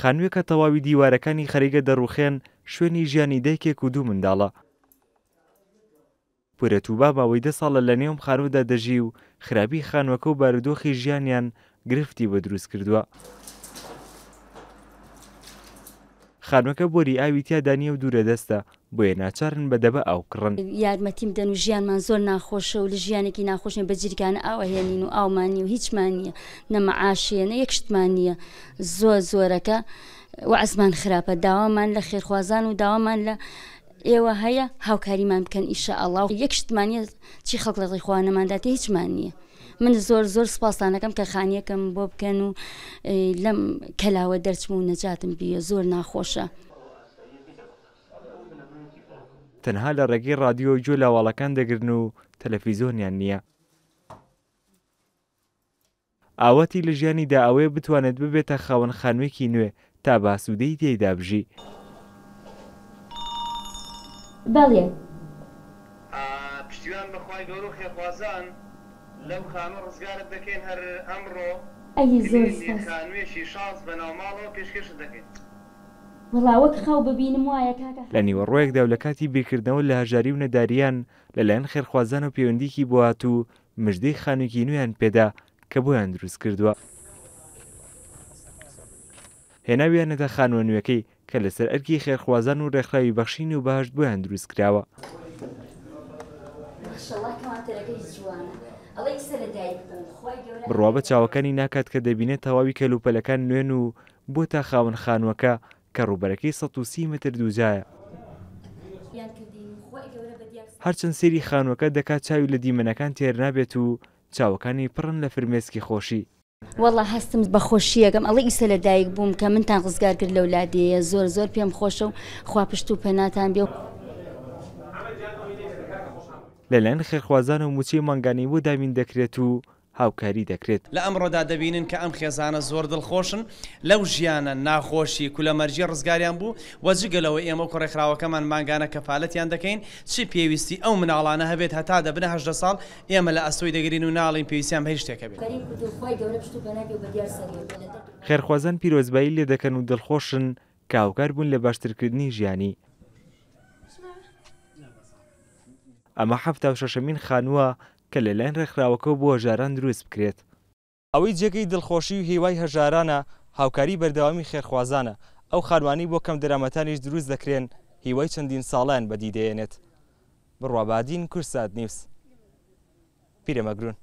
خانوویەکە تەواوی دیوارەکانی خەریکە دەڕوخێن شوێنی ژیانی دایکێک و دوو منداڵە. پورەتووبا ماوەی 10 ساڵە لە نێوم خانوودا دەژی و خراپی خانووەکە و بارودۆخی ژیانیان گرفتی بە دروست کردووە. خانووەکە بۆری ئاوی تیادا نییە و دوورە دەستە، بۆیە ناچارن بە دەبە ئاو کڕن. یارمەتیم دەن و ژیانمان زۆر ناخۆشە و لە ژیانێکی ناخۆشین بە جریکانە ئاو هێنین و ئاومانی و هیچمان نییە، نەمەعاشیە نە یەک شتمان نییە، زۆرەکە وەعزمان خراپە. داوامان لە خێرخوازان و داوامان لە ئێوە هەیە هاوکاریمان بکەن ئینشاءالله. یەک شتمان نییە چی خەڵک لە ڕێی خوانەمانداتێ هیچمان نییە. من زۆر سپاسانەکەم کە خانیەکەم بۆ بکەن و لەم کەلاوە دەرچم و نەجاتم بیە، زۆر ناخۆشە. تەنها لە ڕێگەی ڕادیۆ و گوێ لاواڵەکان دەگرن و تەلەڤیزۆنیان نییە. ئاوەتی لە ژیانیدا ئەوەیە بتوانێت ببێتە خاوەن خانوویەکی نوێ تا باسوودەی تێیدا بژی. بەڵێ پشتیوان بەخوای گەورە و خێرخوازان لەو خانە ڕزگارت دەکەین هەر ئەمڕۆ خانوێشی شانس بە ناوماڵەوە پێشکەشت دەکەین. وەڵاوەک خاو ببینم وایە کاکە. لە نیوەڕۆیەکدا و لە کاتی بیرکردنەوە لە هەژاری و نەداریان لەلایەن خێرخوازان و پەیوەندیکی بۆ هاتوو مژدەی خانوویەکی نوێیان پێدا کە بۆیان دروست کردووە. هێناویانەتە خانووە نوێەکەی کە لەسەر ئەرکی خێرخوازان و ڕێکخراوی بەخشین و بەهەشت بۆیان دروست کراوە. بڕوا بە چاوەکانی ناکات کە دەبینێت تەواوی کەلوپەلەکان نوێن و بۆ تا خاوەن خانووەکە کە ڕووبەرەکەی 130 متر دووجایە. هەرچەند سێری خانووەکە دەکات چاوی لە دیمەنەکان تێر نابێت و چاوەکانی پڕن لە فرمێسکی خۆشی. وەڵا هەستم بە خۆشیەکەم ئەڵێ ئیسە لە دایک بووم کە منتان ڕزگار کرد لە ولادەیە، زۆر پێم خۆشە و خوا پشت و پەناتان بێ. لەلایەن خێرخوازان و موچەی مانگانی بۆ دامین دەکرێت و هاوکاری دەکرێت. لە ئەمڕۆدا دەبینن کە ئەم خێزانە زۆر دڵخۆشن لەو ژیانە ناخۆشی کولەمەرجی ڕزگاریان بوو وەجگەلەوە ئێمە و کوڕێکخراوەکەمان مانگانە کەفالەتیان دەکەین چی پێویستی ئەو مناڵانە هەبێت هەتا دەبنە 18 ساڵ ئێمە لە ئەسۆی دەگرین و ناڵین پێویستیان بە هیچ شتێکە بێت. خێرخوازان پیرۆزبایی لێ دەکەن و دڵخۆشن کە هاوکار بوون لە باشترکردنی ژیانی. ئەمە 76مین خانووە کە لەلایەن ڕێکخراوەکە بۆ هەژاران دروست بکرێت. ئەوەی جێگەی دڵخۆشی و هیوای هەژارانە هاوکاری بەردەوامی خێرخوازانە. ئەو خانوانی بۆ کەم دەرامەتانیش دروست دەکرێن هیوای چەندین ساڵیان بەدیدەیەنێت. بڕوا بادین کورسات نیوس پیرەمەگرون.